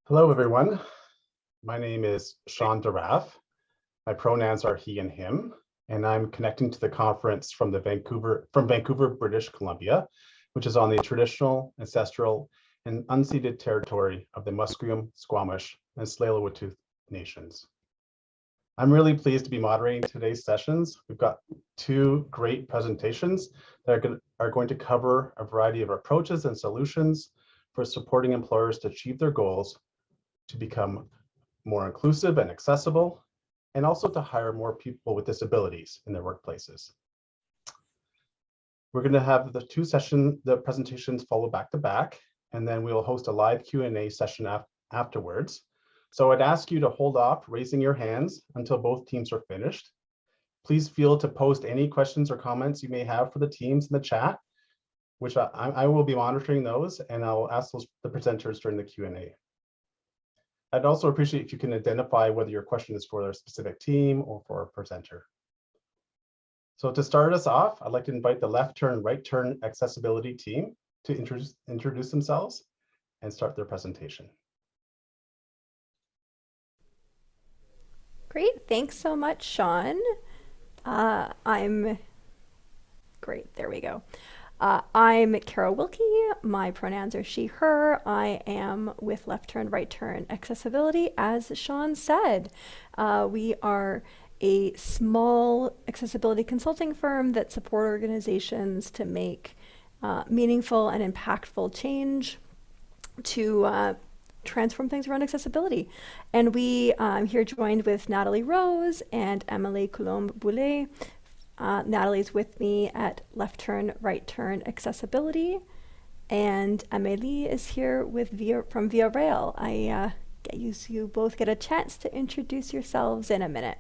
Hello, everyone. My name is Sean Daraff. My pronouns are he and him, and I'm connecting to the conference from Vancouver, British Columbia, which is on the traditional, ancestral, and unceded territory of the Musqueam, Squamish, and Tsleil-Waututh nations. I'm really pleased to be moderating today's sessions. We've got two great presentations that are going to cover a variety of approaches and solutions for supporting employers to achieve their goals, to become more inclusive and accessible, and also to hire more people with disabilities in their workplaces. We're going to have the presentations follow back to back, and then we will host a live Q&A session afterwards. So I'd ask you to hold off raising your hands until both teams are finished. Please feel to post any questions or comments you may have for the teams in the chat, which I will be monitoring those, and I'll ask the presenters during the Q&A. I'd also appreciate if you can identify whether your question is for a specific team or for a presenter. So to start us off, I'd like to invite the left turn, right turn accessibility team to introduce themselves and start their presentation. Great, thanks so much, Sean. I'm great, there we go. I'm Carol Wilkie. My pronouns are she, her. I am with Left Turn, Right Turn Accessibility, as Sean said. We are a small accessibility consulting firm that support organizations to make meaningful and impactful change to transform things around accessibility. And I'm here joined with Natalie Rose and Emily Coulombe-Boulet. Natalie's with me at Left Turn, Right Turn Accessibility, and Amélie is here from Via Rail. You both get a chance to introduce yourselves in a minute.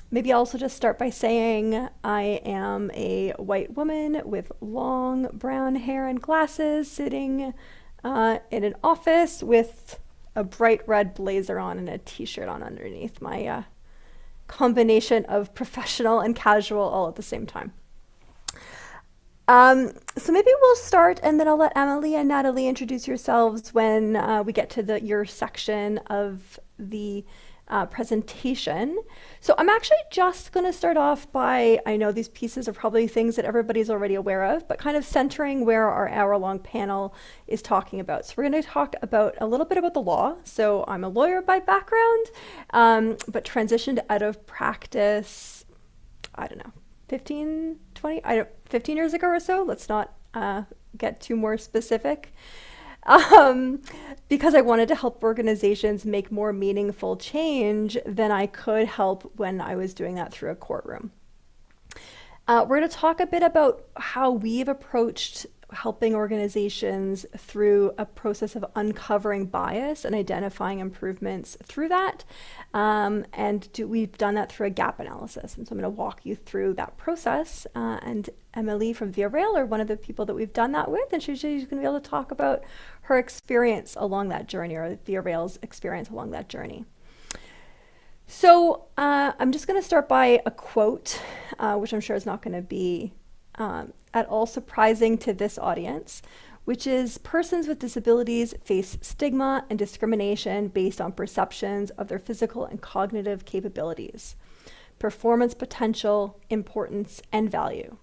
Maybe I'll also just start by saying I am a white woman with long brown hair and glasses sitting in an office with a bright red blazer on and a t-shirt on underneath. My combination of professional and casual all at the same time. So maybe we'll start, and then I'll let Emily and Natalie introduce yourselves when we get to your section of the presentation. So I'm actually just going to start off by, I know these pieces are probably things that everybody's already aware of, but kind of centering where our hour-long panel is talking about. So we're going to talk about a little bit about the law. So I'm a lawyer by background, but transitioned out of practice, I don't know, 15 years ago or so. Let's not get too more specific. Because I wanted to help organizations make more meaningful change than I could help when I was doing that through a courtroom. We're going to talk a bit about how we've approached helping organizations through a process of uncovering bias and identifying improvements through that. We've done that through a gap analysis. And so I'm going to walk you through that process. And Emily from Via Rail are one of the people that we've done that with. And she's going to be able to talk about her experience along that journey, or Via Rail's experience along that journey. So I'm just going to start by a quote, which I'm sure is not going to be at all surprising to this audience, which is, persons with disabilities face stigma and discrimination based on perceptions of their physical and cognitive capabilities, performance potential, importance, and value.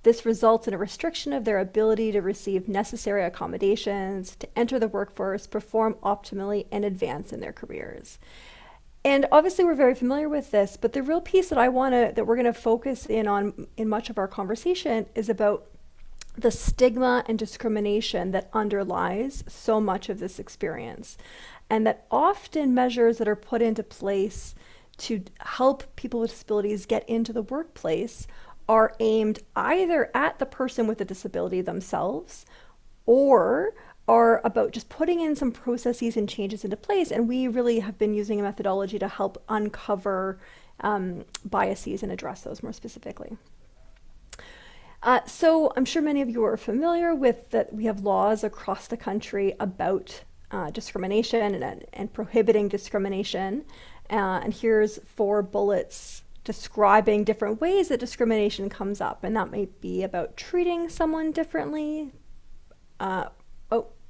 This results in a restriction of their ability to receive necessary accommodations, to enter the workforce, perform optimally, and advance in their careers. And obviously we're very familiar with this, but the real piece that we're going to focus in on in much of our conversation is about the stigma and discrimination that underlies so much of this experience. And that often measures that are put into place to help people with disabilities get into the workplace are aimed either at the person with the disability themselves, or are about just putting in some processes and changes into place. And we really have been using a methodology to help uncover biases and address those more specifically. So I'm sure many of you are familiar with that we have laws across the country about discrimination and prohibiting discrimination. And here's 4 bullets describing different ways that discrimination comes up. And that may be about treating someone differently.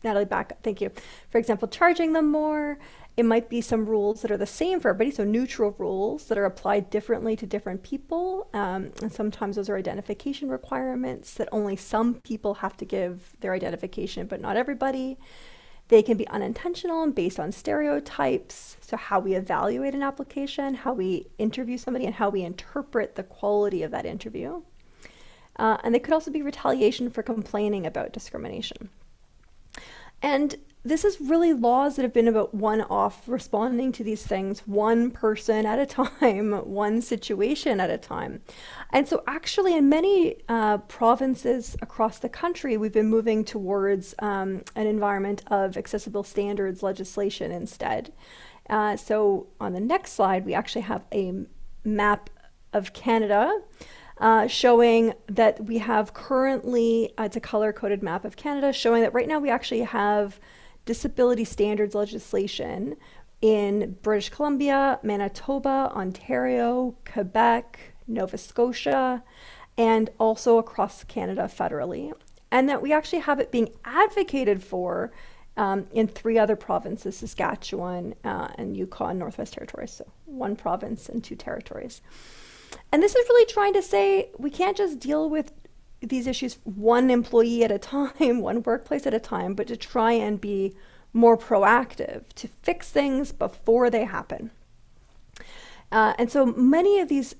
Natalie, back up. Thank you. For example, charging them more. It might be some rules that are the same for everybody, so neutral rules that are applied differently to different people. And sometimes those are identification requirements that only some people have to give their identification, but not everybody. They can be unintentional and based on stereotypes. So how we evaluate an application, how we interview somebody, and how we interpret the quality of that interview. And they could also be retaliation for complaining about discrimination. And this is really laws that have been about one-off, responding to these things one person at a time, one situation at a time. And so actually in many provinces across the country, we've been moving towards an environment of accessible standards legislation instead. So on the next slide, we actually have a map of Canada showing that we have currently, it's a color-coded map of Canada, showing that right now we actually have disability standards legislation in British Columbia, Manitoba, Ontario, Quebec, Nova Scotia, and also across Canada federally. And that we actually have it being advocated for in 3 other provinces, Saskatchewan and Yukon, Northwest Territories. So 1 province and 2 territories. And this is really trying to say we can't just deal with these issues one employee at a time, one workplace at a time, but to try and be more proactive, to fix things before they happen. And so many of these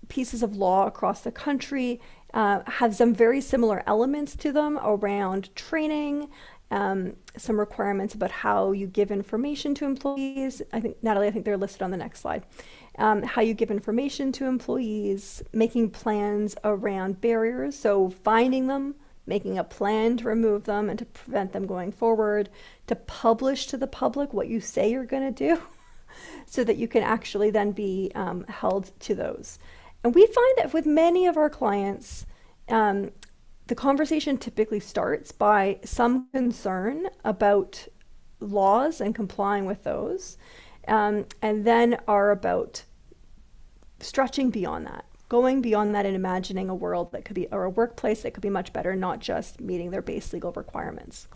pieces of law across the country have some very similar elements to them around training, some requirements about how you give information to employees. I think, Natalie, I think they're listed on the next slide. How you give information to employees, making plans around barriers, so finding them, making a plan to remove them and to prevent them going forward, to publish to the public what you say you're going to do so that you can actually then be held to those. And we find that with many of our clients, the conversation typically starts by some concern about laws and complying with those, and then are about stretching beyond that, going beyond that and imagining a world that could be, or a workplace that could be much better, not just meeting their base legal requirements.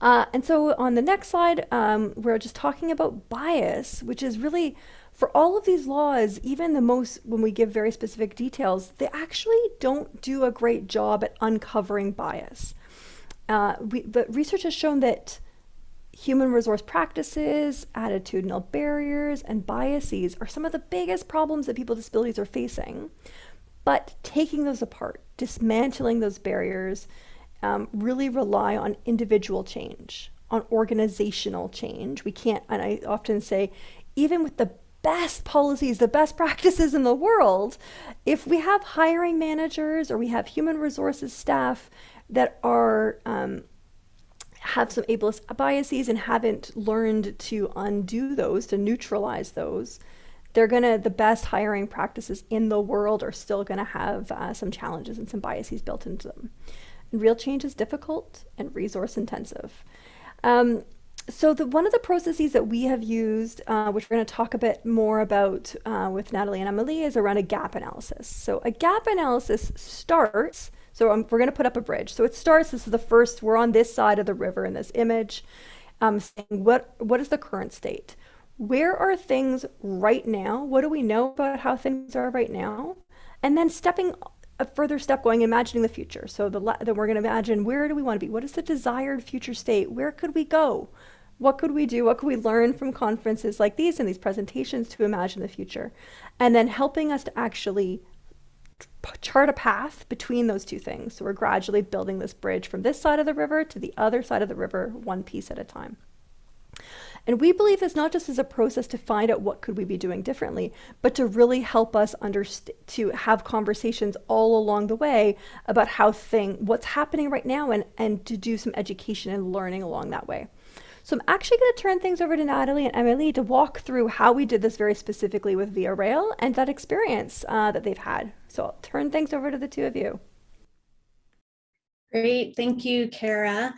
And so on the next slide, we're just talking about bias, which is really, for all of these laws, even the most, when we give very specific details, they actually don't do a great job at uncovering bias. But research has shown that human resource practices, attitudinal barriers, and biases are some of the biggest problems that people with disabilities are facing. But taking those apart, dismantling those barriers, really rely on individual change, on organizational change. We can't, and I often say, even with the best policies, the best practices in the world, if we have hiring managers or we have human resources staff that are have some ableist biases and haven't learned to undo those, to neutralize those, the best hiring practices in the world are still gonna have some challenges and some biases built into them. And real change is difficult and resource intensive. So one of the processes that we have used, which we're going to talk a bit more about with Natalie and Emily, is around a gap analysis. So a gap analysis starts, so we're going to put up a bridge. So it starts, this is the first, we're on this side of the river in this image, saying what is the current state? Where are things right now? What do we know about how things are right now? And then stepping a further step, going, imagining the future. So then we're going to imagine, where do we want to be? What is the desired future state? Where could we go? What could we do? What could we learn from conferences like these and these presentations to imagine the future? And then helping us to actually chart a path between those two things. So we're gradually building this bridge from this side of the river to the other side of the river, one piece at a time. And we believe this not just as a process to find out what could we be doing differently, but to really help us to have conversations all along the way about what's happening right now, and to do some education and learning along that way. So I'm actually going to turn things over to Natalie and Emily to walk through how we did this very specifically with Via Rail and that experience that they've had. So I'll turn things over to the two of you. Great, thank you, Kara.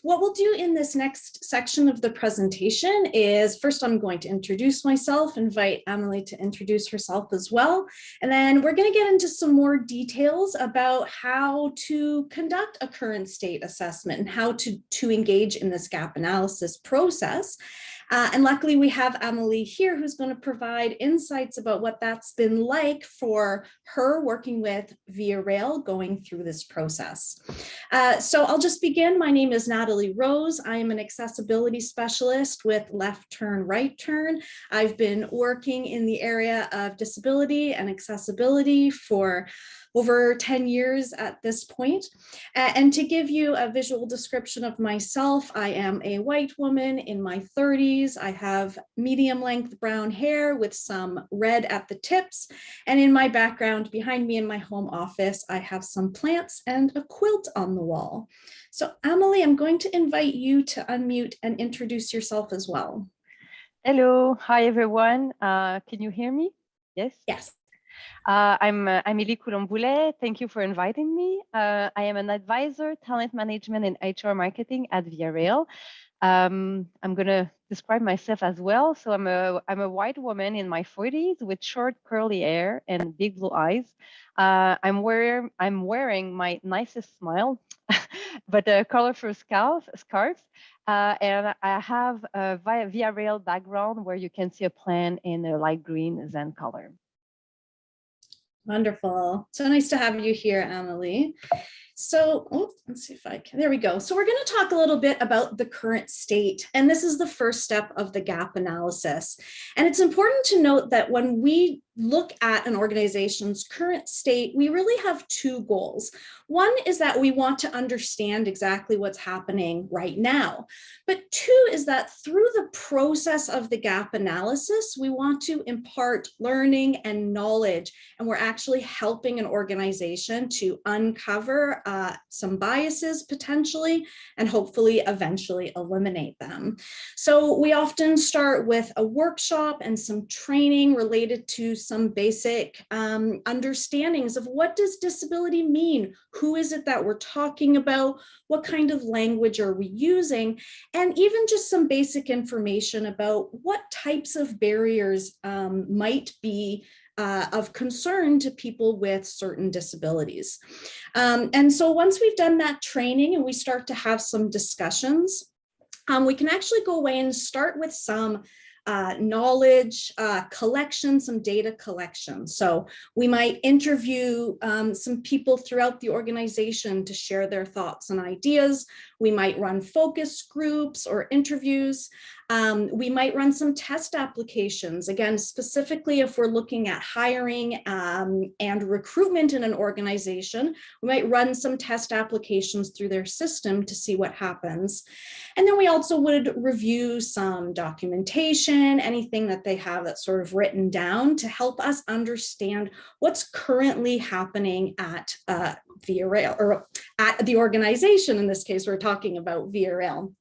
What we'll do in this next section of the presentation is, first I'm going to introduce myself, invite Emily to introduce herself as well, and then we're going to get into some more details about how to conduct a current state assessment and how to engage in this gap analysis process. And luckily we have Emily here who's going to provide insights about what that's been like for her working with Via Rail going through this process. So I'll just begin. My name is Natalie Rose. I am an accessibility specialist with Left Turn, Right Turn. I've been working in the area of disability and accessibility for over 10 years at this point. And to give you a visual description of myself, I am a white woman in my 30s. I have medium length brown hair with some red at the tips. And in my background behind me in my home office, I have some plants and a quilt on the wall. So Emily, I'm going to invite you to unmute and introduce yourself as well. Hello, hi everyone. Can you hear me? Yes? Yes. I'm Amélie Coulomb-Boulet. Thank you for inviting me. I am an advisor, talent management and HR marketing at Via Rail. I'm going to describe myself as well. So I'm a white woman in my 40s with short curly hair and big blue eyes. I'm wearing my nicest smile, but a colorful scarf. And I have a Via Rail background where you can see a plan in a light green Zen color. Wonderful. So nice to have you here, Emily. So let's see if I can, there we go. So we're going to talk a little bit about the current state, and this is the first step of the gap analysis. And it's important to note that when we look at an organization's current state, we really have two goals. One is that we want to understand exactly what's happening right now. But two is that through the process of the gap analysis, we want to impart learning and knowledge, and we're actually helping an organization to uncover some biases potentially, and hopefully eventually eliminate them. So we often start with a workshop and some training related to some basic understandings of what does disability mean? Who is it that we're talking about? What kind of language are we using? And even just some basic information about what types of barriers might be of concern to people with certain disabilities. And so once we've done that training and we start to have some discussions, we can actually go away and start with some knowledge collection, some data collection. So we might interview some people throughout the organization to share their thoughts and ideas. We might run focus groups or interviews. We might run some test applications. Again, specifically if we're looking at hiring and recruitment in an organization, we might run some test applications through their system to see what happens. And then we also would review some documentation, anything that they have that's sort of written down to help us understand what's currently happening at Via Rail, or at the organization. In this case, we're talking about Via Rail.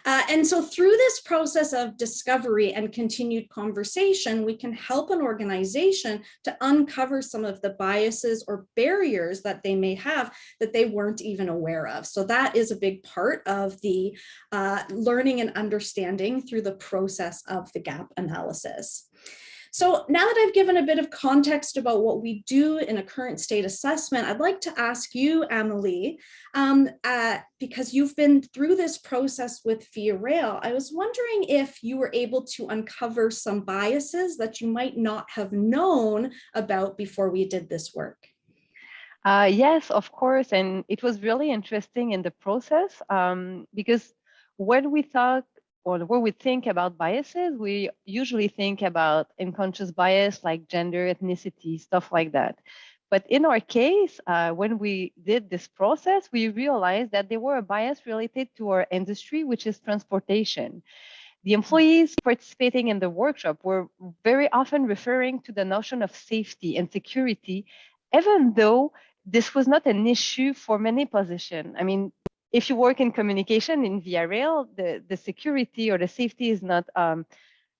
And so through this process of discovery and continued conversation, we can help an organization to uncover some of the biases or barriers that they may have that they weren't even aware of. So that is a big part of the learning and understanding through the process of the gap analysis. So now that I've given a bit of context about what we do in a current state assessment, I'd like to ask you, Emily, because you've been through this process with Via Rail, I was wondering if you were able to uncover some biases that you might not have known about before we did this work. Yes, of course. And it was really interesting in the process because when we thought, or when we think about biases, we usually think about unconscious bias like gender, ethnicity, stuff like that. But in our case, when we did this process, we realized that there were a bias related to our industry, which is transportation. The employees participating in the workshop were very often referring to the notion of safety and security, even though this was not an issue for many positions. I mean, if you work in communication in Via Rail, the security or the safety is not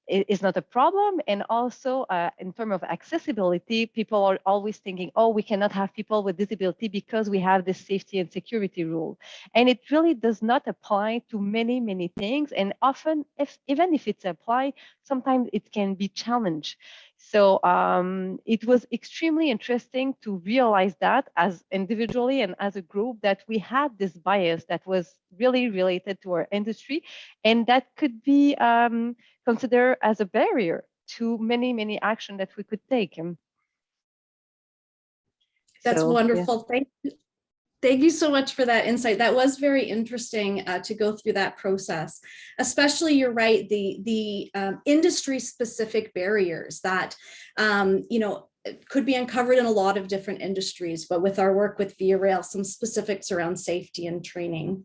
is not a problem. And also in terms of accessibility, people are always thinking, oh, we cannot have people with disability because we have this safety and security rule. And it really does not apply to many, many things. And often, even if it's applied, sometimes it can be challenged. So it was extremely interesting to realize that as individually and as a group, that we had this bias that was really related to our industry, and that could be considered as a barrier to many, many actions that we could take. That's So, wonderful. yeah. Thank you so much for that insight. That was very interesting to go through that process. Especially, you're right, the industry-specific barriers that could be uncovered in a lot of different industries, but with our work with Via Rail, some specifics around safety and training.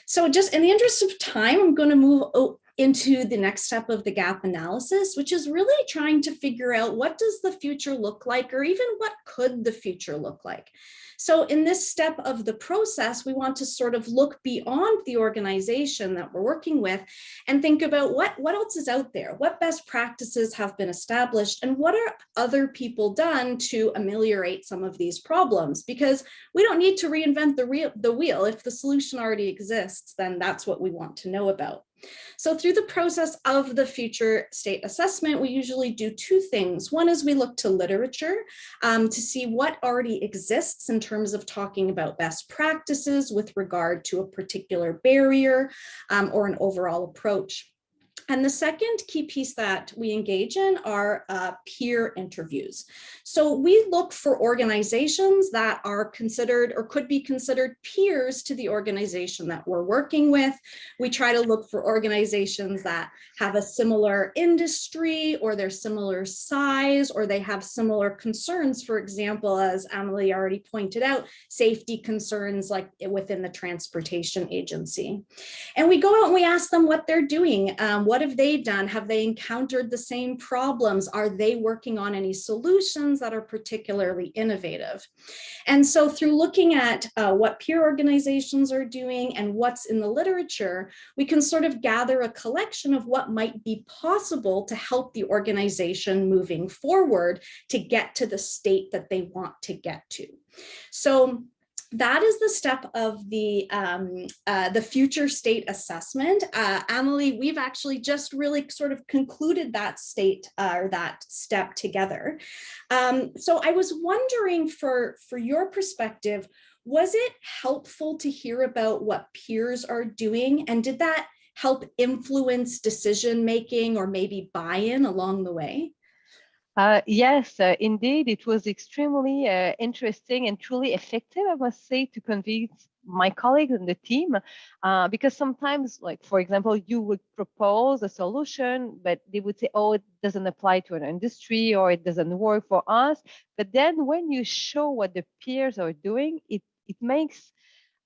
So just in the interest of time, I'm going to move into the next step of the gap analysis, which is really trying to figure out what does the future look like, or even what could the future look like. So in this step of the process, we want to sort of look beyond the organization that we're working with and think about what else is out there, what best practices have been established, and what are other people done to ameliorate some of these problems, because we don't need to reinvent the wheel. If the solution already exists, then that's what we want to know about. So through the process of the future state assessment, we usually do two things. One is we look to literature to see what already exists in terms of talking about best practices with regard to a particular barrier or an overall approach. And the second key piece that we engage in are peer interviews. So we look for organizations that are considered or could be considered peers to the organization that we're working with. We try to look for organizations that have a similar industry, or they're similar size, or they have similar concerns. For example, as Amelie already pointed out, safety concerns like within the transportation agency. And we go out and we ask them what they're doing. What have they done? Have they encountered the same problems? Are they working on any solutions that are particularly innovative? And so through looking at what peer organizations are doing and what's in the literature, we can sort of gather a collection of what might be possible to help the organization moving forward to get to the state that they want to get to. So that is the step of the future state assessment. Amelie, we've actually just really sort of concluded that state or that step together. So I was wondering, for your perspective, was it helpful to hear about what peers are doing, and did that help influence decision making or maybe buy-in along the way? Yes, indeed, it was extremely interesting and truly effective, I must say, to convince my colleagues and the team, because sometimes, like, for example, you would propose a solution, but they would say, oh, it doesn't apply to an industry, or it doesn't work for us. But then when you show what the peers are doing, it makes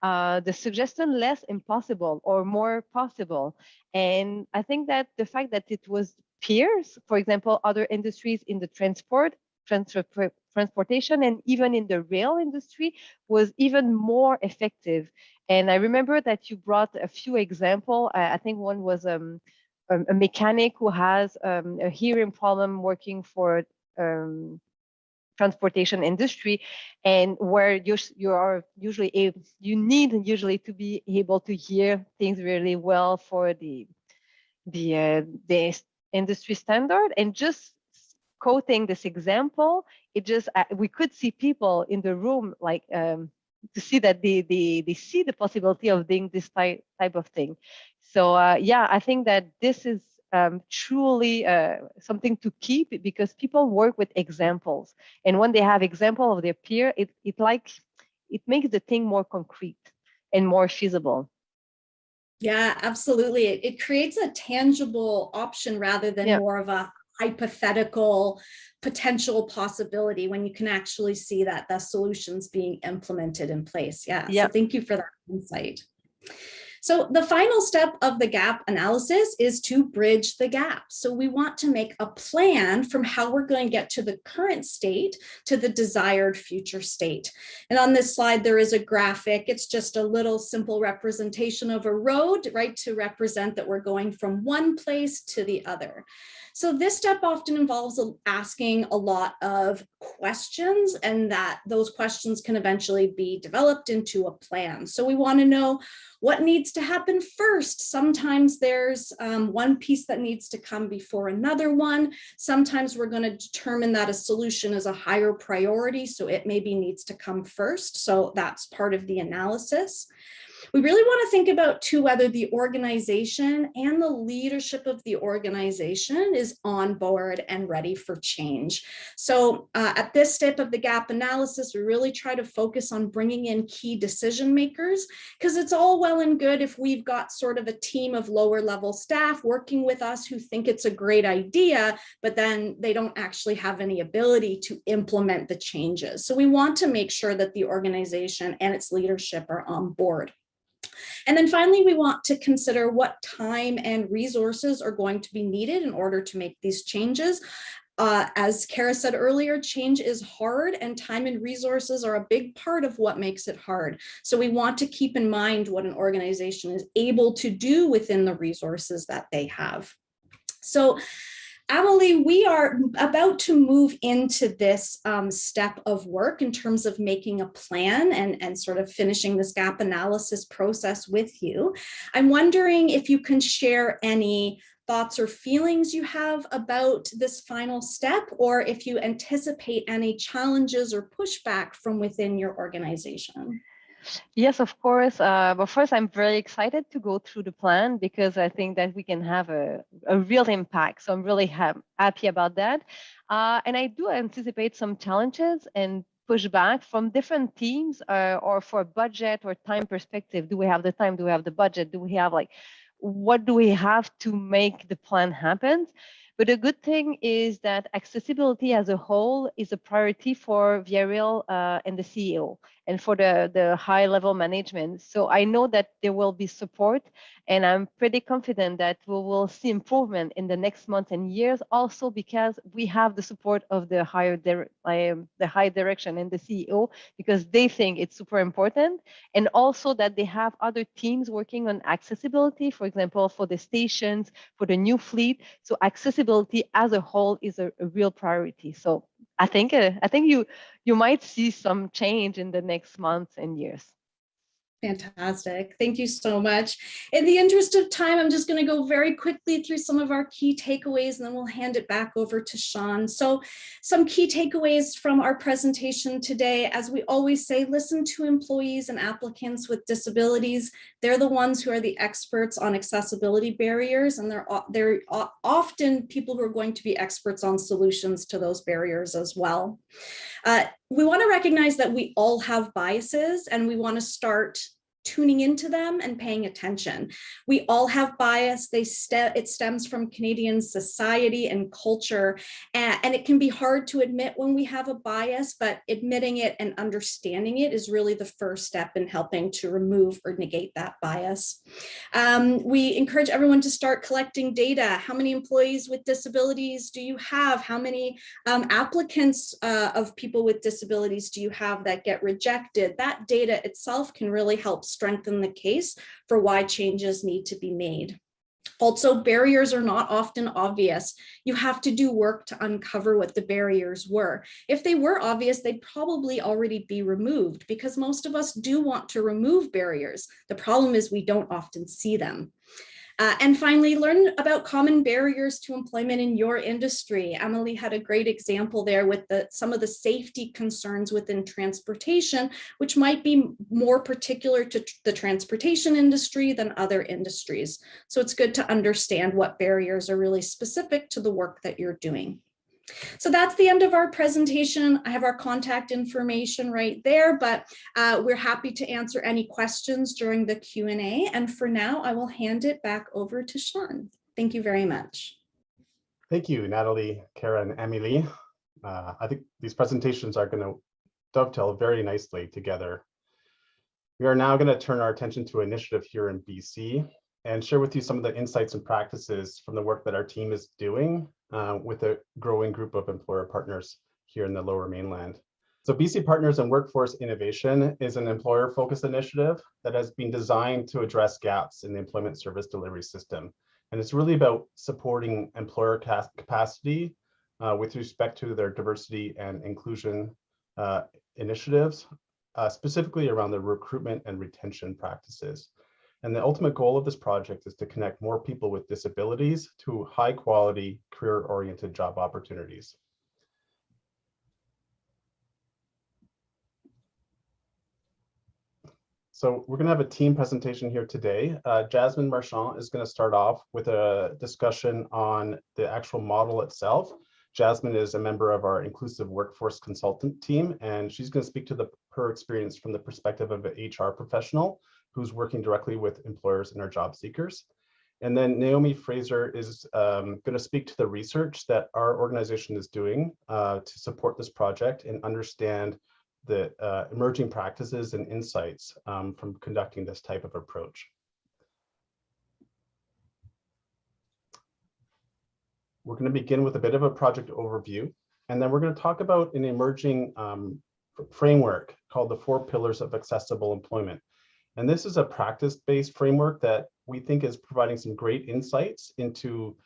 the suggestion less impossible or more possible. And I think that the fact that it was peers, for example, other industries in the transportation and even in the rail industry, was even more effective. And I remember that you brought a few examples. I think one was a mechanic who has a hearing problem working for transportation industry, and where you need usually to be able to hear things really well for the industry standard. And just quoting this example, it just we could see people in the room, like to see that they see the possibility of doing this type of thing. So yeah, I think that this is truly something to keep, because people work with examples, and when they have example of their peer, it makes the thing more concrete and more feasible. Yeah, absolutely. It creates a tangible option rather than more of a hypothetical potential possibility, when you can actually see that the solution's being implemented in place. Yeah. So thank you for that insight. So the final step of the gap analysis is to bridge the gap. So we want to make a plan from how we're going to get to the current state to the desired future state. And on this slide, there is a graphic. It's just a little simple representation of a road, right, to represent that we're going from one place to the other. So this step often involves asking a lot of questions, and that those questions can eventually be developed into a plan. So we want to know what needs to happen first. Sometimes there's one piece that needs to come before another one. Sometimes we're going to determine that a solution is a higher priority, so it maybe needs to come first. So that's part of the analysis. We really want to think about too whether the organization and the leadership of the organization is on board and ready for change. So at this step of the gap analysis, we really try to focus on bringing in key decision makers, because it's all well and good if we've got sort of a team of lower level staff working with us who think it's a great idea, but then they don't actually have any ability to implement the changes. So we want to make sure that the organization and its leadership are on board. And then finally, we want to consider what time and resources are going to be needed in order to make these changes. As Kara said earlier, change is hard, and time and resources are a big part of what makes it hard. So we want to keep in mind what an organization is able to do within the resources that they have. So Amelie, we are about to move into this step of work in terms of making a plan and sort of finishing this gap analysis process with you. I'm wondering if you can share any thoughts or feelings you have about this final step, or if you anticipate any challenges or pushback from within your organization. Yes, of course. But first, I'm very excited to go through the plan because I think that we can have a real impact. So I'm really happy about that. And I do anticipate some challenges and pushback from different teams or for budget or time perspective. Do we have the time? Do we have the budget? Do we have what do we have to make the plan happen? But the good thing is that accessibility as a whole is a priority for Viariel and the CEO and for the high level management. So I know that there will be support, and I'm pretty confident that we will see improvement in the next months and years, also because we have the support of the high direction and the CEO, because they think it's super important, and also that they have other teams working on accessibility, for example, for the stations, for the new fleet. So accessibility as a whole is a real priority. So I think you might see some change in the next months and years. Fantastic. Thank you so much. In the interest of time, I'm just going to go very quickly through some of our key takeaways, and then we'll hand it back over to Sean. So some key takeaways from our presentation today: as we always say, listen to employees and applicants with disabilities. They're the ones who are the experts on accessibility barriers, and they're often people who are going to be experts on solutions to those barriers as well. We want to recognize that we all have biases, and we want to start tuning into them and paying attention. We all have bias. It stems from Canadian society and culture, and it can be hard to admit when we have a bias, but admitting it and understanding it is really the first step in helping to remove or negate that bias. We encourage everyone to start collecting data. How many employees with disabilities do you have? How many applicants of people with disabilities do you have that get rejected? That data itself can really help strengthen the case for why changes need to be made. Also, barriers are not often obvious. You have to do work to uncover what the barriers were. If they were obvious, they'd probably already be removed, because most of us do want to remove barriers. The problem is we don't often see them. And finally, learn about common barriers to employment in your industry. Amelie had a great example there with some of the safety concerns within transportation, which might be more particular to the transportation industry than other industries. So it's good to understand what barriers are really specific to the work that you're doing. So that's the end of our presentation. I have our contact information right there, but we're happy to answer any questions during the Q&A. And for now, I will hand it back over to Sean. Thank you very much. Thank you, Natalie, Kara, and Emily. I think these presentations are going to dovetail very nicely together. We are now going to turn our attention to an initiative here in BC and share with you some of the insights and practices from the work that our team is doing with a growing group of employer partners here in the Lower Mainland. So BC Partners in Workforce Innovation is an employer-focused initiative that has been designed to address gaps in the employment service delivery system. And it's really about supporting employer capacity with respect to their diversity and inclusion initiatives, specifically around the recruitment and retention practices. And the ultimate goal of this project is to connect more people with disabilities to high-quality, career-oriented job opportunities. So we're going to have a team presentation here today. Jasmine Marchand is going to start off with a discussion on the actual model itself. Jasmine is a member of our inclusive workforce consultant team, and she's going to speak to her experience from the perspective of an HR professional who's working directly with employers and our job seekers. And then Naomi Fraser is going to speak to the research that our organization is doing to support this project and understand the emerging practices and insights from conducting this type of approach. We're going to begin with a bit of a project overview, and then we're going to talk about an emerging framework called the 4 Pillars of Accessible Employment. And this is a practice-based framework that we think is providing some great insights into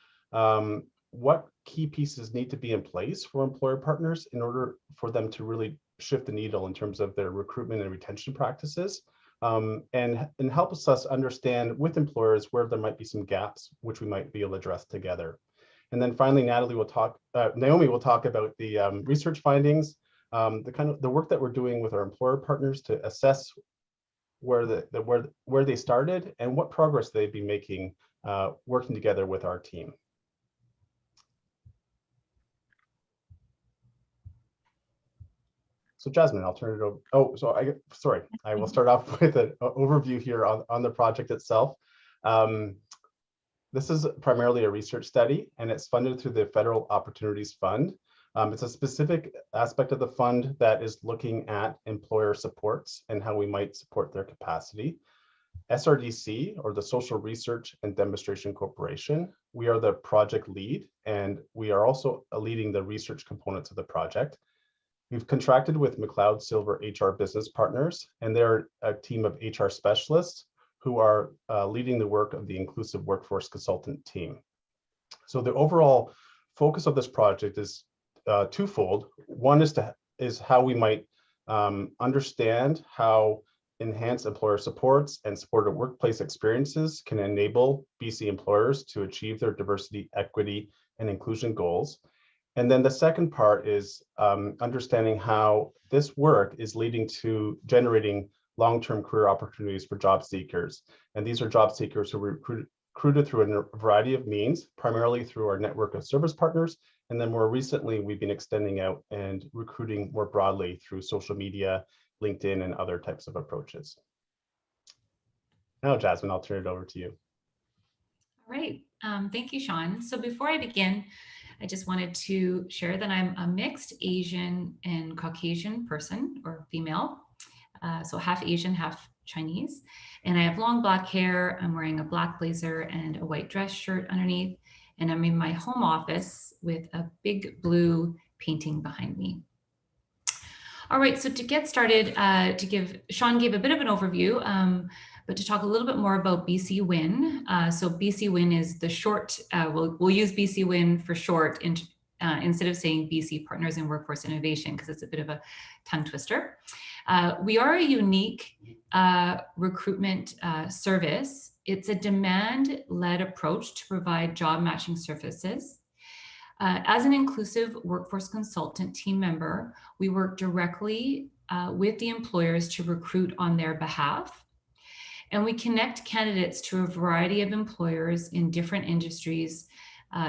what key pieces need to be in place for employer partners in order for them to really shift the needle in terms of their recruitment and retention practices, and helps us understand with employers where there might be some gaps, which we might be able to address together. And then finally, Naomi will talk about the research findings, the work that we're doing with our employer partners to assess where they started and what progress they've been making working together with our team. So Jasmine, I'll turn it over. Oh, so I will start off with an overview here on the project itself. This is primarily a research study, and it's funded through the Federal Opportunities Fund. It's a specific aspect of the fund that is looking at employer supports and how we might support their capacity. SRDC, or the Social Research and Demonstration Corporation, we are the project lead, and we are also leading the research components of the project. We've contracted with McLeod Silver HR Business Partners, and they're a team of HR specialists who are leading the work of the Inclusive Workforce Consultant team. So the overall focus of this project is twofold. One is how we might understand how enhanced employer supports and supported workplace experiences can enable BC employers to achieve their diversity, equity, and inclusion goals. And then the second part is understanding how this work is leading to generating long-term career opportunities for job seekers. And these are job seekers who are recruited through a variety of means, primarily through our network of service partners. And then more recently, we've been extending out and recruiting more broadly through social media, LinkedIn, and other types of approaches. Now, Jasmine, I'll turn it over to you. All right. Thank you, Sean. So before I begin, I just wanted to share that I'm a mixed Asian and Caucasian person, or female. So half Asian, half Chinese. And I have long black hair. I'm wearing a black blazer and a white dress shirt underneath. And I'm in my home office with a big blue painting behind me. All right, so to get started, Sean gave a bit of an overview, but to talk a little bit more about BC Win. So BC Win is the short, we'll use BC Win for short instead of saying BC Partners in Workforce Innovation, because it's a bit of a tongue twister. We are a unique recruitment service. It's a demand-led approach to provide job matching services. As an inclusive workforce consultant team member, we work directly with the employers to recruit on their behalf. And we connect candidates to a variety of employers in different industries,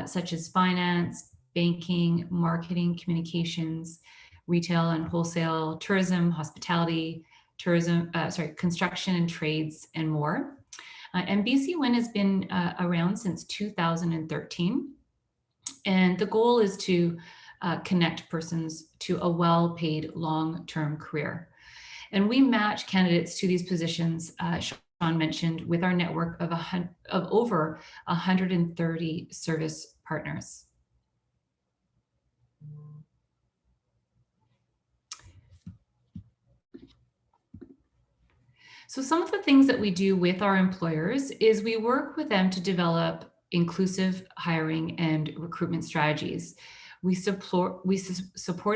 such as finance, banking, marketing, communications, retail and wholesale, tourism, hospitality, construction and trades, and more. And BC Win has been around since 2013. And the goal is to connect persons to a well-paid long-term career. And we match candidates to these positions, Sean mentioned, with our network of over 130 service partners. So some of the things that we do with our employers is we work with them to develop inclusive hiring and recruitment strategies. We support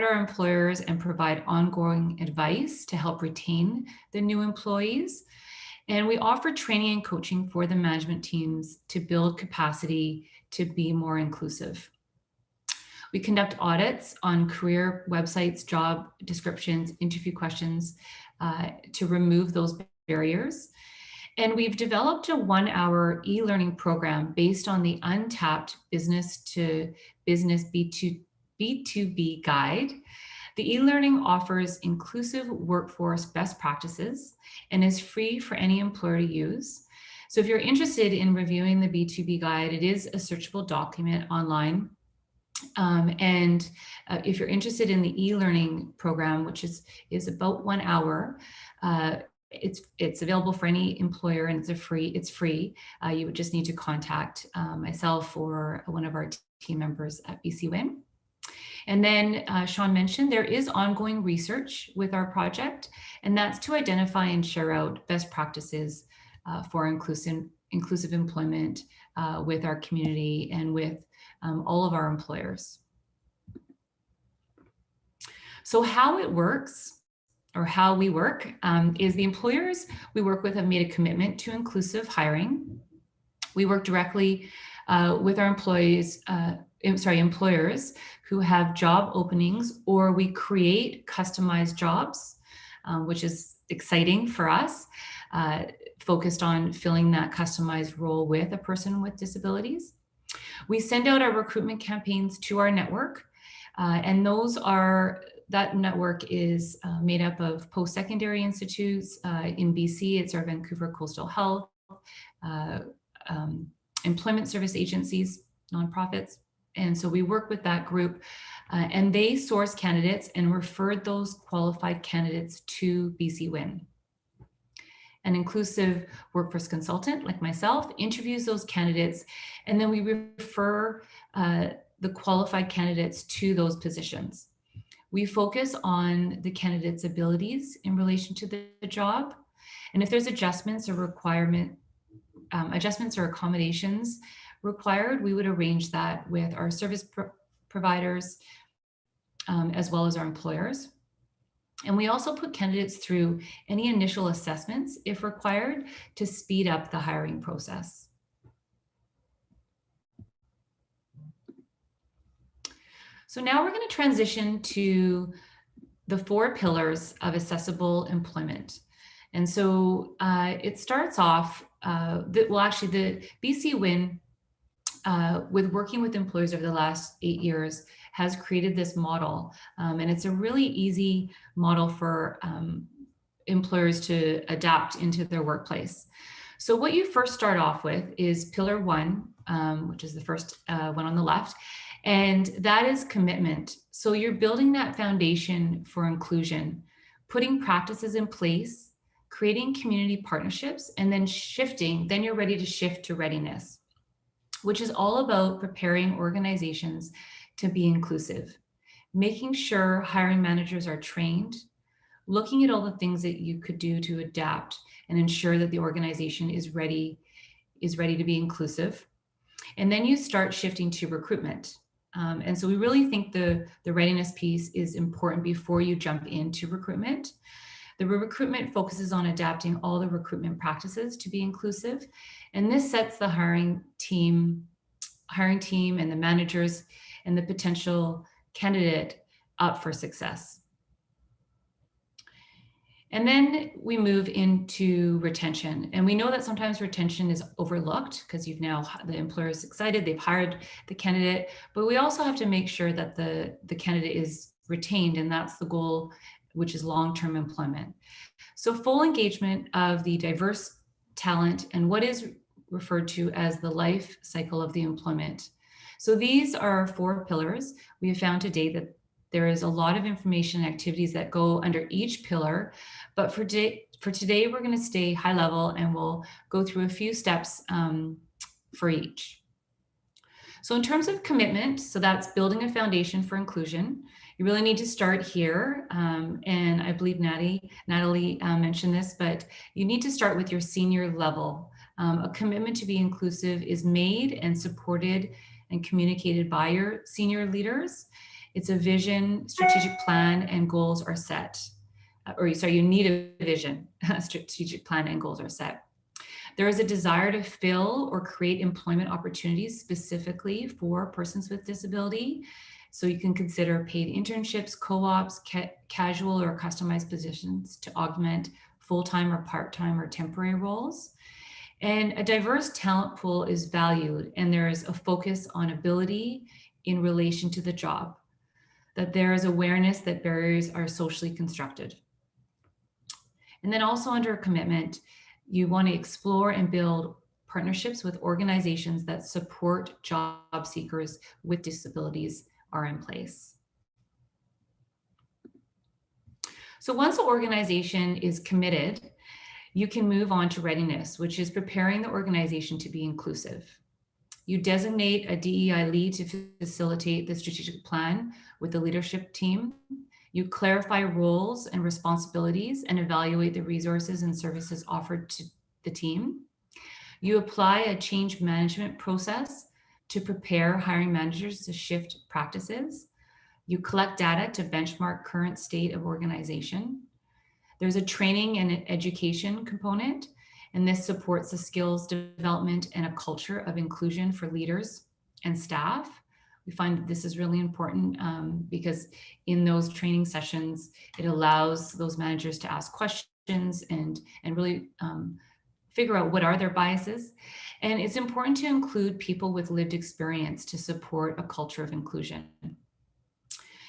our employers and provide ongoing advice to help retain the new employees. And we offer training and coaching for the management teams to build capacity to be more inclusive. We conduct audits on career websites, job descriptions, interview questions to remove those barriers. And we've developed a 1-hour e-learning program based on the untapped business to business B2B guide. The e-learning offers inclusive workforce best practices and is free for any employer to use. So if you're interested in reviewing the B2B guide, it is a searchable document online. If you're interested in the e-learning program, which is about 1 hour, it's available for any employer, and it's free. You would just need to contact myself or one of our team members at BCWin. And then Sean mentioned there is ongoing research with our project, and that's to identify and share out best practices for inclusive employment with our community and with all of our employers. So how it works, or how we work, is the employers we work with have made a commitment to inclusive hiring. We work directly with our employers who have job openings, or we create customized jobs, which is exciting for us, focused on filling that customized role with a person with disabilities. We send out our recruitment campaigns to our network, and that network is made up of post-secondary institutes. In BC, it's our Vancouver Coastal Health, employment service agencies, nonprofits. And so we work with that group, and they source candidates and refer those qualified candidates to BCWin. An inclusive workforce consultant like myself interviews those candidates, and then we refer the qualified candidates to those positions. We focus on the candidate's abilities in relation to the job. And if there's adjustments or accommodations required, we would arrange that with our service providers as well as our employers. And we also put candidates through any initial assessments if required to speed up the hiring process. So now we're going to transition to the 4 pillars of accessible employment. And so it starts off, the BCWin, with working with employers over the last 8 years, has created this model. And it's a really easy model for employers to adapt into their workplace. So what you first start off with is pillar 1, which is the first one on the left. And that is commitment. So you're building that foundation for inclusion, putting practices in place, creating community partnerships, and then then you're ready to shift to readiness, which is all about preparing organizations to be inclusive, making sure hiring managers are trained, looking at all the things that you could do to adapt and ensure that the organization is ready to be inclusive. And then you start shifting to recruitment. And so we really think the readiness piece is important before you jump into recruitment. The recruitment focuses on adapting all the recruitment practices to be inclusive. And this sets the hiring team and the managers and the potential candidate up for success. And then we move into retention. And we know that sometimes retention is overlooked because the employer is excited, they've hired the candidate, but we also have to make sure that the candidate is retained, and that's the goal, which is long-term employment. So full engagement of the diverse talent and what is referred to as the life cycle of the employment. So these are 4 pillars. We have found to date that There is a lot of information and activities that go under each pillar, but for today, we're going to stay high level and we'll go through a few steps for each. So in terms of commitment, so that's building a foundation for inclusion. You really need to start here. And I believe Natalie mentioned this, but you need to start with your senior level. A commitment to be inclusive is made and supported and communicated by your senior leaders. It's a vision, strategic plan, and goals are set. You need a vision, a strategic plan, and goals are set. There is a desire to fill or create employment opportunities specifically for persons with disability. So you can consider paid internships, co-ops, casual or customized positions to augment full-time or part-time or temporary roles. And a diverse talent pool is valued, and there is a focus on ability in relation to the job, that there is awareness that barriers are socially constructed. And then also under a commitment, you want to explore and build partnerships with organizations that support job seekers with disabilities are in place. So once the organization is committed, you can move on to readiness, which is preparing the organization to be inclusive. You designate a DEI lead to facilitate the strategic plan with the leadership team. You clarify roles and responsibilities and evaluate the resources and services offered to the team. You apply a change management process to prepare hiring managers to shift practices. You collect data to benchmark current state of organization. There's a training and education component, and this supports the skills development and a culture of inclusion for leaders and staff. We find that this is really important because in those training sessions, it allows those managers to ask questions and really figure out what are their biases. And it's important to include people with lived experience to support a culture of inclusion.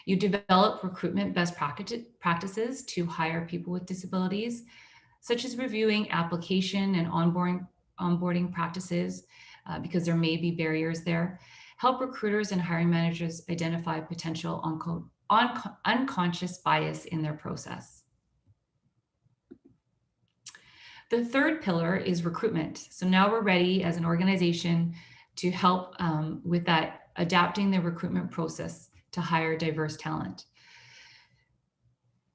You develop recruitment best practices to hire people with disabilities, such as reviewing application and onboarding practices, because there may be barriers there. Help recruiters and hiring managers identify potential unconscious bias in their process. The third pillar is recruitment. So now we're ready as an organization to help with that, adapting the recruitment process to hire diverse talent.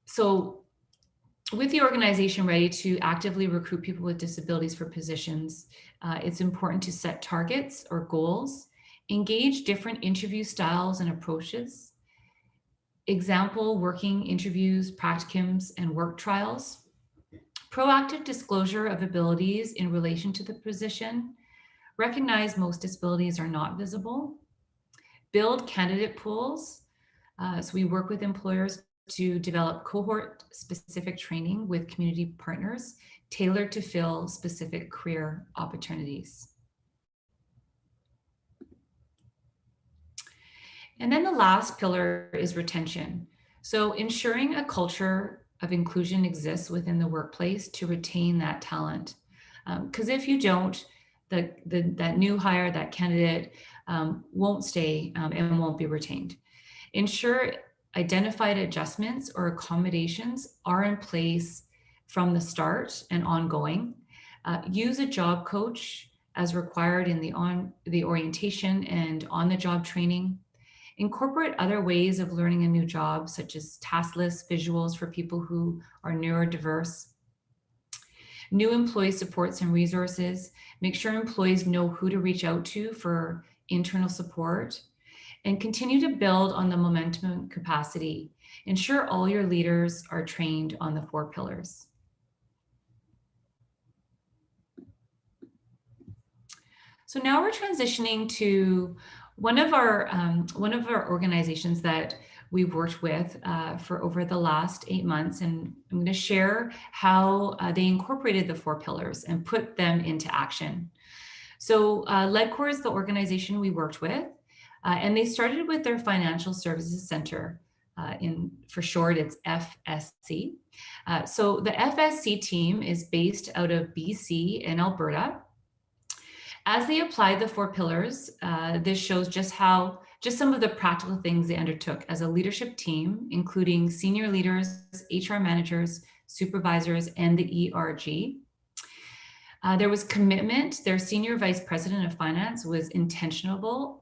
So with the organization ready to actively recruit people with disabilities for positions, it's important to set targets or goals, engage different interview styles and approaches, example working interviews, practicums, and work trials, proactive disclosure of abilities in relation to the position, recognize most disabilities are not visible, build candidate pools. So we work with employers to develop cohort-specific training with community partners tailored to fill specific career opportunities. And then the last pillar is retention. So ensuring a culture of inclusion exists within the workplace to retain that talent. Because if you don't, that new hire, that candidate won't stay and won't be retained. Ensure identified adjustments or accommodations are in place from the start and ongoing. Use a job coach as required in the orientation and on-the-job training. Incorporate other ways of learning a new job, such as task lists, visuals for people who are neurodiverse. New employee supports and resources. Make sure employees know who to reach out to for internal support. And continue to build on the momentum and capacity. Ensure all your leaders are trained on the 4 pillars. So now we're transitioning to one of our organizations that we've worked with for over the last 8 months, and I'm going to share how they incorporated the 4 pillars and put them into action. So LEDCOR is the organization we worked with, and they started with their Financial Services Center. For short, it's FSC. So the FSC team is based out of BC and Alberta. As they applied the 4 pillars, this shows just how just some of the practical things they undertook as a leadership team, including senior leaders, HR managers, supervisors, and the ERG. There was commitment. Their senior vice president of finance was intentional,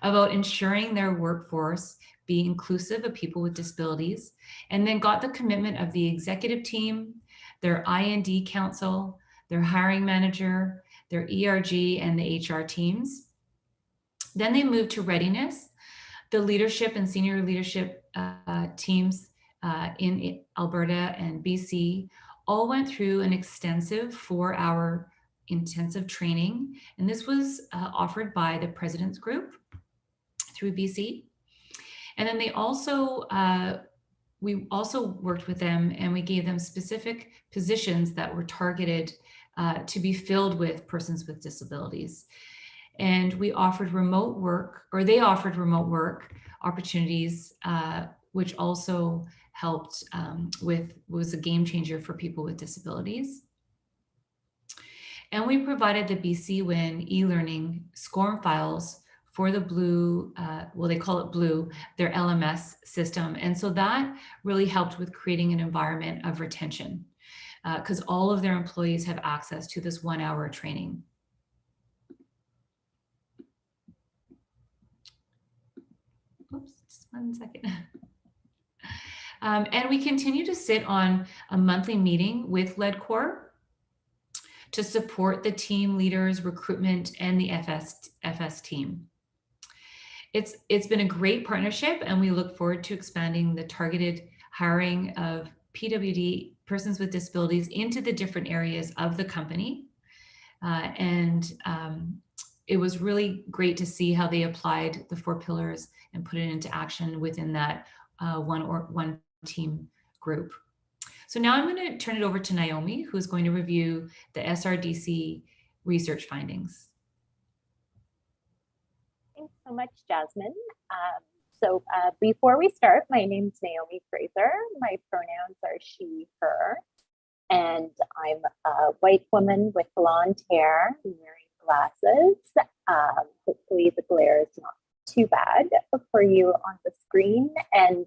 about ensuring their workforce be inclusive of people with disabilities, and then got the commitment of the executive team, their I&D council, their hiring manager, their ERG, and the HR teams. Then they moved to readiness. The leadership and senior leadership teams in Alberta and BC all went through an extensive 4-hour intensive training. And this was offered by the President's Group through BC. And then they also, we also worked with them, and we gave them specific positions that were targeted to be filled with persons with disabilities. And we offered remote work, or they offered remote work opportunities, which also helped was a game changer for people with disabilities. And we provided the BC Win e-learning SCORM files for the Blue, well, they call it Blue, their LMS system. And so that really helped with creating an environment of retention, because all of their employees have access to this 1-hour training. Oops, just 1 second. And we continue to sit on a monthly meeting with LEDCorp to support the team leaders, recruitment, and the FS team. It's been a great partnership, and we look forward to expanding the targeted hiring of PWD, persons with disabilities, into the different areas of the company. It was really great to see how they applied the 4 pillars and put it into action within that one team group. So now I'm going to turn it over to Naomi, who's going to review the SRDC research findings. Thanks so much, Jasmine. Before we start, my name's Naomi Fraser. My pronouns are she, her, and I'm a white woman with blonde hair, wearing glasses. Hopefully the glare is not too bad for you on the screen. And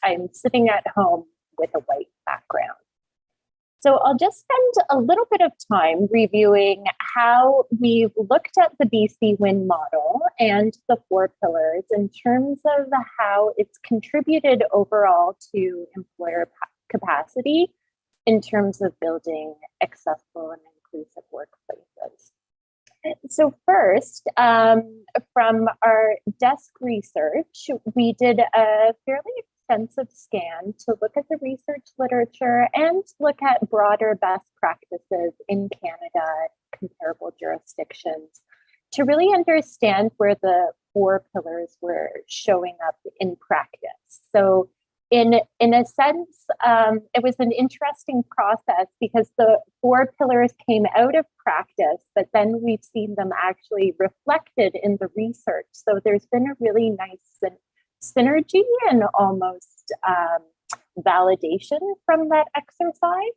I'm sitting at home with a white background. So I'll just spend a little bit of time reviewing how we've looked at the BC Win model and the 4 pillars in terms of how it's contributed overall to employer capacity in terms of building accessible and inclusive workplaces. So first, from our desk research, we did a fairly extensive scan to look at the research literature and look at broader best practices in Canada, comparable jurisdictions, to really understand where the 4 pillars were showing up in practice. So in a sense, it was an interesting process because the 4 pillars came out of practice, but then we've seen them actually reflected in the research. So there's been a really nice synergy and almost validation from that exercise.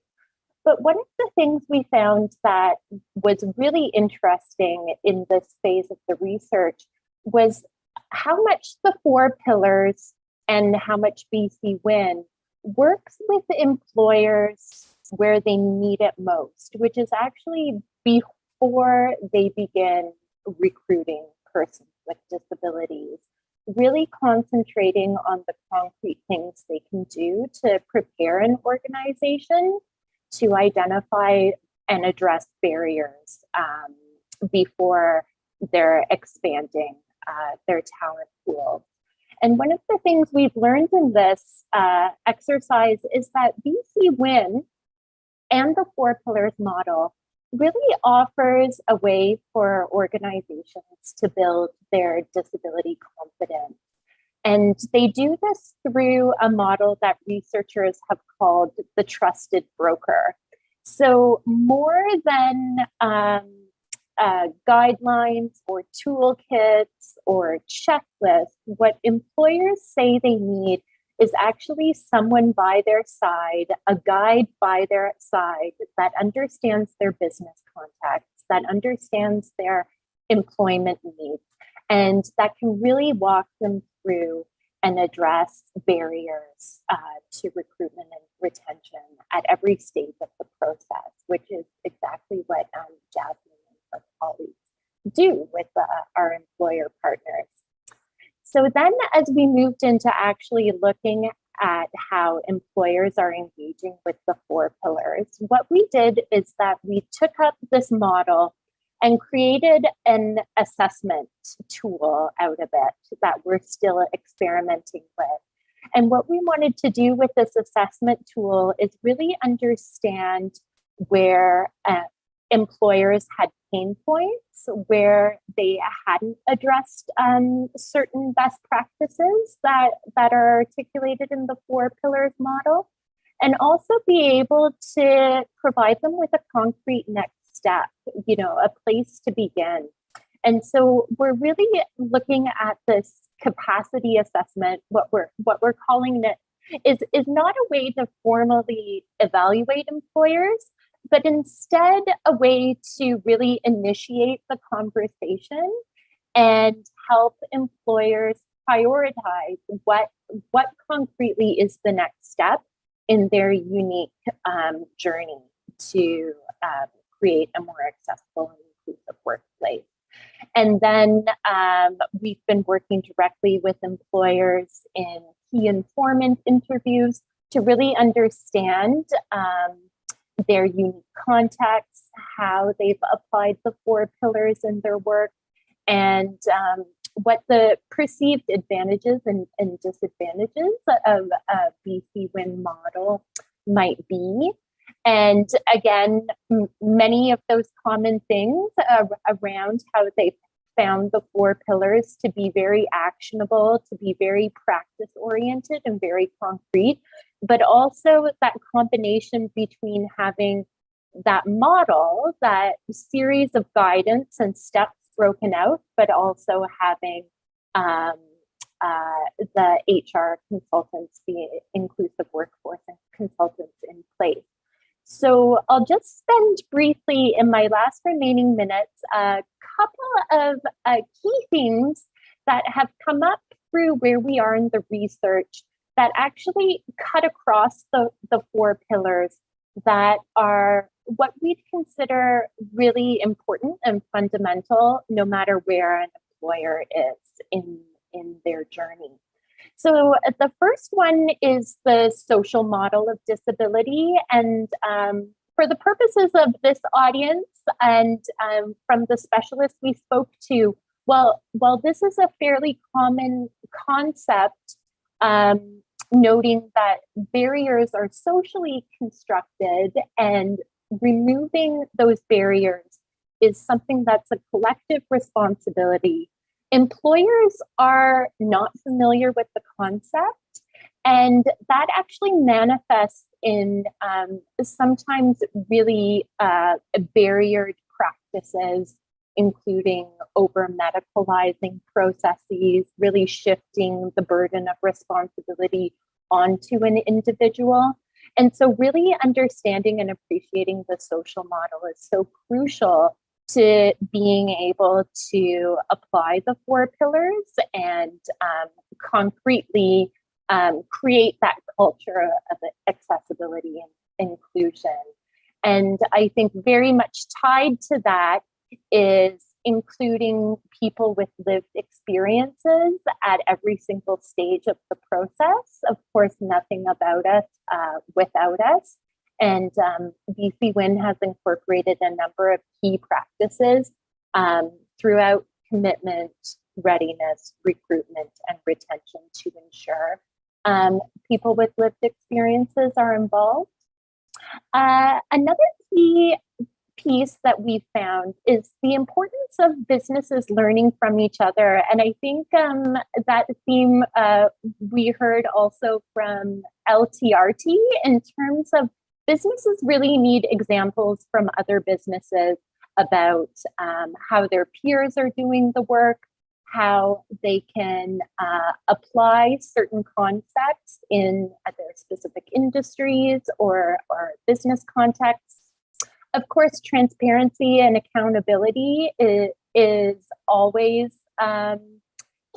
But one of the things we found that was really interesting in this phase of the research was how much the 4 pillars and how much BC Win works with employers where they need it most, which is actually before they begin recruiting persons with disabilities, really concentrating on the concrete things they can do to prepare an organization to identify and address barriers before they're expanding their talent pool. And one of the things we've learned in this exercise is that BC Win and the 4 pillars model really offers a way for organizations to build their disability confidence. And they do this through a model that researchers have called the trusted broker. So more than guidelines or toolkits or checklists, what employers say they need is actually someone by their side, a guide by their side that understands their business contacts, that understands their employment needs, and that can really walk them through and address barriers to recruitment and retention at every stage of the process, which is exactly what Jasmine and her colleagues do with our employer partners. So then as we moved into actually looking at how employers are engaging with the 4 pillars, what we did is that we took up this model and created an assessment tool out of it that we're still experimenting with. And what we wanted to do with this assessment tool is really understand where employers had pain points, where they hadn't addressed certain best practices that are articulated in the 4 pillars model, and also be able to provide them with a concrete next step, a place to begin. And so we're really looking at this capacity assessment. What we're calling it is not a way to formally evaluate employers, but instead a way to really initiate the conversation and help employers prioritize what concretely is the next step in their unique journey to create a more accessible and inclusive workplace. And then we've been working directly with employers in key informant interviews to really understand their unique context, how they've applied the 4 pillars in their work, and what the perceived advantages and disadvantages of a BC Win model might be. And again, many of those common things around how they found the 4 pillars to be very actionable, to be very practice oriented and very concrete, but also that combination between having that model, that series of guidance and steps broken out, but also having the HR consultants, the inclusive workforce and consultants in place. So I'll just spend briefly in my last remaining minutes a couple of key themes that have come up through where we are in the research that actually cut across the 4 pillars that are what we'd consider really important and fundamental no matter where an employer is in their journey. So the first one is the social model of disability. And for the purposes of this audience and from the specialists we spoke to, while this is a fairly common concept, noting that barriers are socially constructed and removing those barriers is something that's a collective responsibility. Employers are not familiar with the concept, and that actually manifests in sometimes really barriered practices, including over-medicalizing processes, really shifting the burden of responsibility onto an individual. And so really understanding and appreciating the social model is so crucial to being able to apply the 4 pillars and concretely create that culture of accessibility and inclusion. And I think very much tied to that is including people with lived experiences at every single stage of the process. Of course, nothing about us without us. And BC Win has incorporated a number of key practices throughout commitment, readiness, recruitment, and retention to ensure people with lived experiences are involved. Another key piece that we found is the importance of businesses learning from each other. And I think that theme we heard also from LTRT in terms of businesses really need examples from other businesses about how their peers are doing the work, how they can apply certain concepts in their specific industries or business contexts. Of course, transparency and accountability is always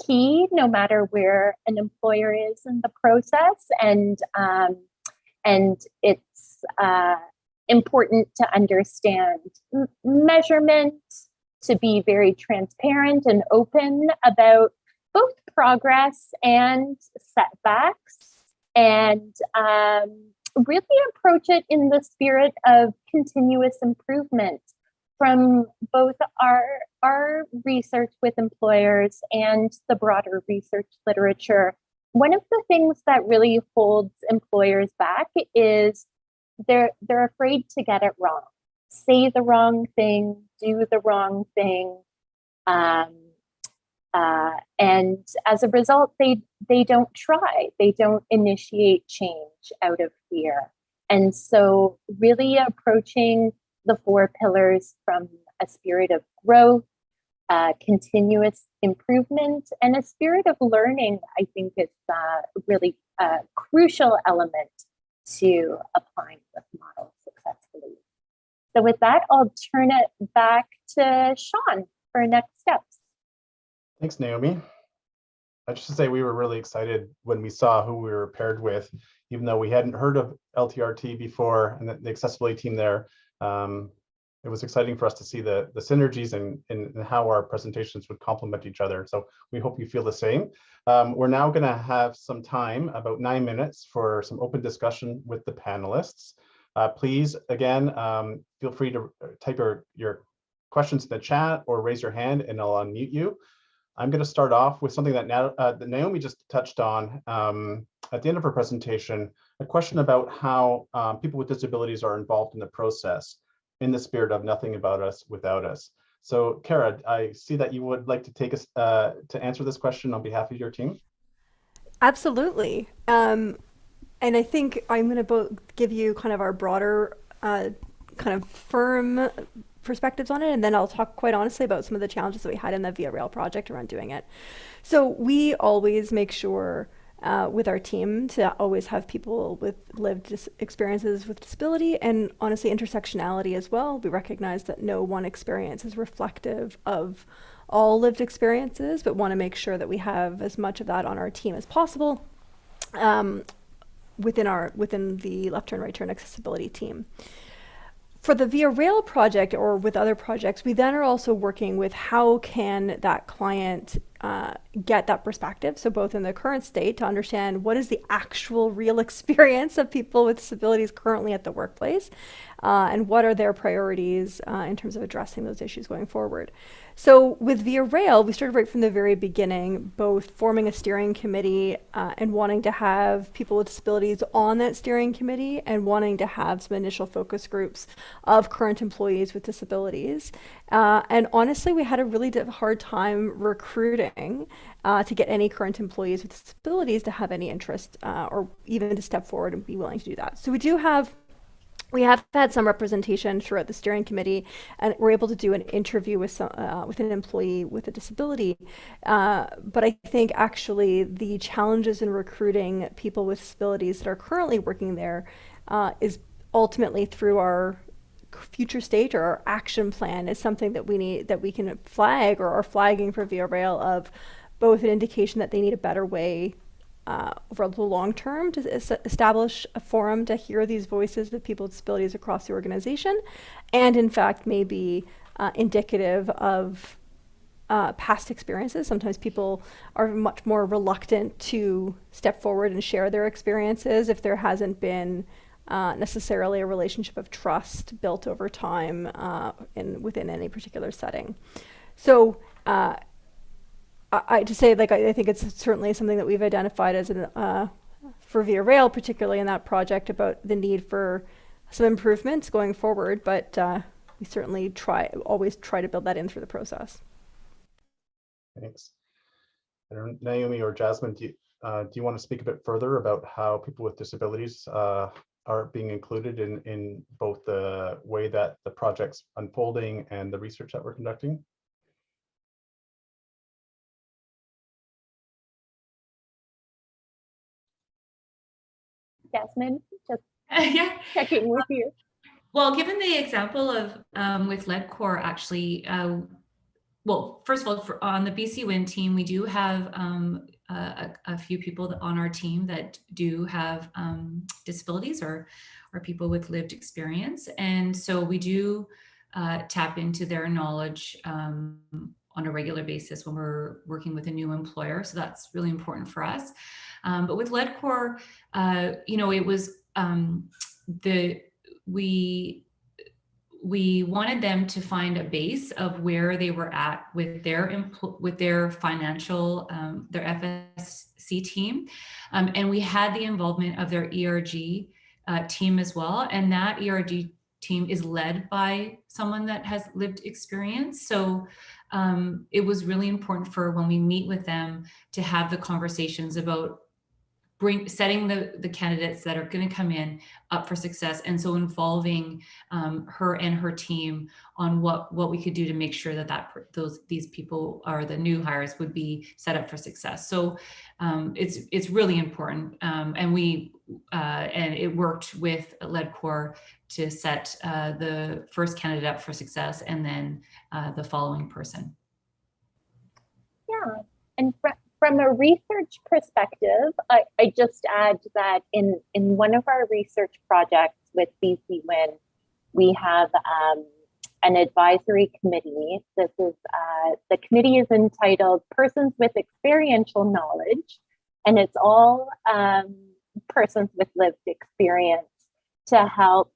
key no matter where an employer is in the process. And it's important to understand measurement, to be very transparent and open about both progress and setbacks, and really approach it in the spirit of continuous improvement from both our research with employers and the broader research literature. One of the things that really holds employers back is they're afraid to get it wrong, say the wrong thing, do the wrong thing. And as a result, they don't try, they don't initiate change out of fear. And so really approaching the 4 pillars from a spirit of growth, continuous improvement, and a spirit of learning, I think is really a crucial element to applying this model successfully. So with that, I'll turn it back to Sean for next steps. Thanks, Naomi. I just to say we were really excited when we saw who we were paired with, even though we hadn't heard of LTRT before and the accessibility team there. It was exciting for us to see the synergies and how our presentations would complement each other. So we hope you feel the same. We're now going to have some time, about 9 minutes, for some open discussion with the panelists. Please, again, feel free to type your questions in the chat or raise your hand and I'll unmute you. I'm going to start off with something that Naomi just touched on at the end of her presentation, a question about how people with disabilities are involved in the process in the spirit of nothing about us without us. So Kara, I see that you would like to take us to answer this question on behalf of your team. Absolutely. And I think I'm going to both give you kind of our broader kind of firm perspectives on it, and then I'll talk quite honestly about some of the challenges that we had in the Via Rail project around doing it. So we always make sure with our team to always have people with lived experiences with disability and honestly intersectionality as well. We recognize that no one experience is reflective of all lived experiences, but want to make sure that we have as much of that on our team as possible within the left turn, right turn accessibility team. For the Via Rail project or with other projects, we then are also working with how can that client get that perspective. So both in the current state to understand what is the actual real experience of people with disabilities currently at the workplace and what are their priorities in terms of addressing those issues going forward. So with Via Rail, we started right from the very beginning, both forming a steering committee and wanting to have people with disabilities on that steering committee and wanting to have some initial focus groups of current employees with disabilities. And honestly, we had a really hard time recruiting to get any current employees with disabilities to have any interest or even to step forward and be willing to do that. So we have had some representation throughout the steering committee, and we're able to do an interview with an employee with a disability. But I think actually the challenges in recruiting people with disabilities that are currently working there is ultimately through our future state or our action plan is something that we can flag or are flagging for Via Rail of both an indication that they need a better way over the long term to establish a forum to hear these voices of people with disabilities across the organization, and in fact may be indicative of past experiences. Sometimes people are much more reluctant to step forward and share their experiences if there hasn't been necessarily a relationship of trust built over time within any particular setting. So I think it's certainly something that we've identified as for Via Rail, particularly in that project, about the need for some improvements going forward, but we certainly always try to build that in through the process. Thanks. Naomi or Jasmine, do you want to speak a bit further about how people with disabilities are being included in both the way that the project's unfolding and the research that we're conducting? Jasmine, just Yeah. checking with you. Well, given the example of with LEDCore, actually, well, first of all, on the BC Win team, we do have a few people on our team that do have disabilities or people with lived experience. And so we do tap into their knowledge on a regular basis when we're working with a new employer. So that's really important for us. But with LEDCOR, it was we wanted them to find a base of where they were at with their financial, their FSC team. And we had the involvement of their ERG team as well. And that ERG team is led by someone that has lived experience. So it was really important for when we meet with them to have the conversations about setting the candidates that are going to come in up for success, and so involving her and her team on what we could do to make sure that these people, or the new hires, would be set up for success. So it's really important, and it worked with LEDCOR to set the first candidate up for success, and then the following person. Yeah, and from a research perspective, I just add that in one of our research projects with BC Win, we have an advisory committee. This is the committee is entitled Persons with Experiential Knowledge, and it's all persons with lived experience to help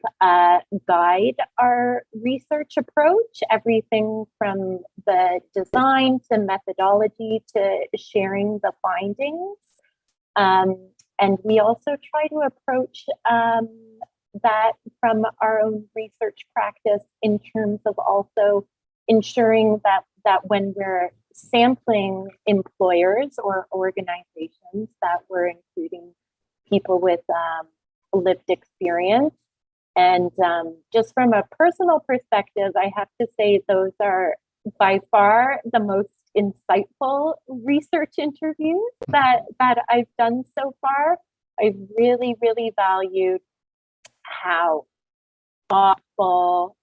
guide our research approach, everything from the design to methodology to sharing the findings. And we also try to approach that from our own research practice in terms of also ensuring that when we're sampling employers or organizations, that we're including people with lived experience. And just from a personal perspective, I have to say those are by far the most insightful research interviews that I've done so far. I've really, really valued how thoughtful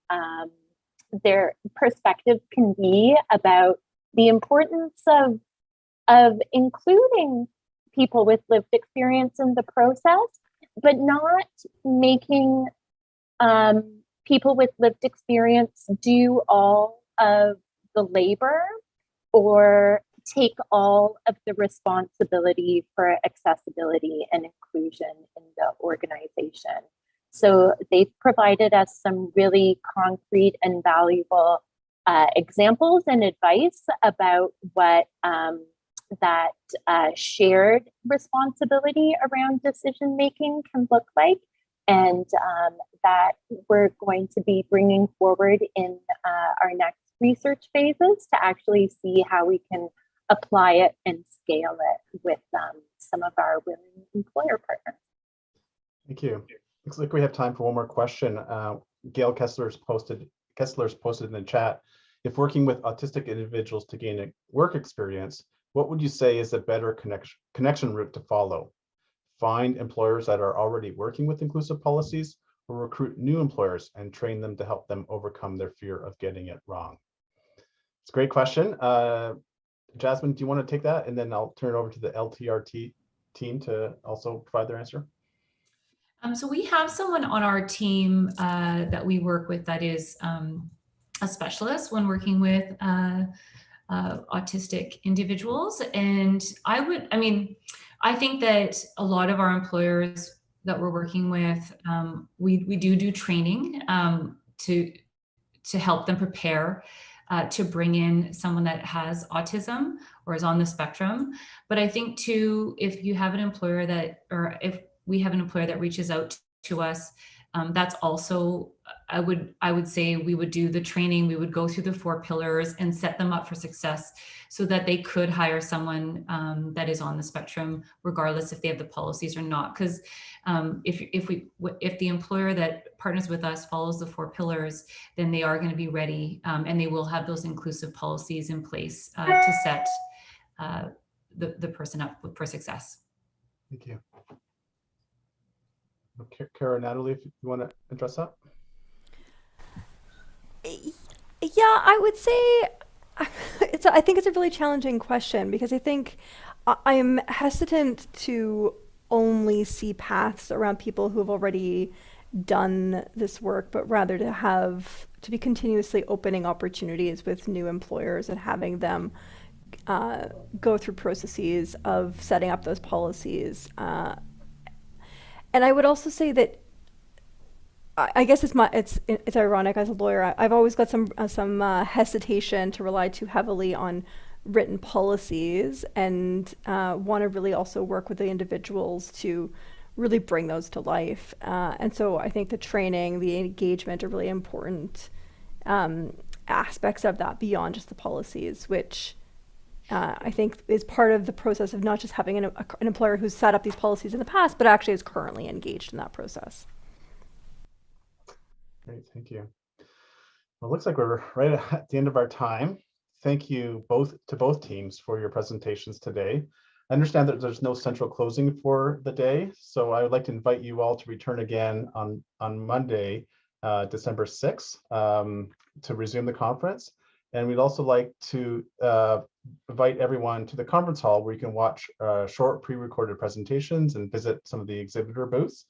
their perspectives can be about the importance of including people with lived experience in the process, but not making people with lived experience do all of the labor or take all of the responsibility for accessibility and inclusion in the organization. So they've provided us some really concrete and valuable examples and advice about what that shared responsibility around decision making can look like, and that we're going to be bringing forward in our next research phases to actually see how we can apply it and scale it with some of our willing employer partners. Thank you. Looks like we have time for one more question. Gail Kessler's posted in the chat, if working with autistic individuals to gain a work experience, what would you say is a better connection route to follow? Find employers that are already working with inclusive policies, or recruit new employers and train them to help them overcome their fear of getting it wrong? It's a great question. Jasmine, do you want to take that? And then I'll turn it over to the LTRT team to also provide their answer. So we have someone on our team that we work with that is a specialist when working with autistic individuals. And I think that a lot of our employers that we're working with, we do training to help them prepare to bring in someone that has autism or is on the spectrum. But I think too, if you have an employer that, or if we have an employer that reaches out to us, that's also, I would say we would do the training, we would go through the 4 pillars and set them up for success so that they could hire someone that is on the spectrum, regardless if they have the policies or not. Because if the employer that partners with us follows the 4 pillars, then they are going to be ready and they will have those inclusive policies in place to set the person up for success. Thank you. Kara, Natalie, if you want to address that. Yeah, I would say I think it's a really challenging question because I think I'm hesitant to only see paths around people who have already done this work, but rather to be continuously opening opportunities with new employers and having them go through processes of setting up those policies. And I would also say that I guess it's ironic as a lawyer. I've always got some hesitation to rely too heavily on written policies, and want to really also work with the individuals to really bring those to life. And so I think the training, the engagement are really important aspects of that beyond just the policies, which I think is part of the process of not just having an employer who's set up these policies in the past, but actually is currently engaged in that process. Great, thank you. Well, it looks like we're right at the end of our time. Thank you to both teams for your presentations today. I understand that there's no central closing for the day, so I would like to invite you all to return again on Monday, December 6th, to resume the conference. And we'd also like to invite everyone to the conference hall where you can watch short pre-recorded presentations and visit some of the exhibitor booths.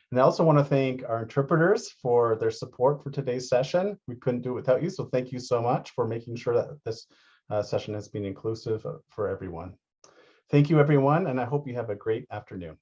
And I also want to thank our interpreters for their support for today's session. We couldn't do it without you, so thank you so much for making sure that this session has been inclusive for everyone. Thank you, everyone, and I hope you have a great afternoon.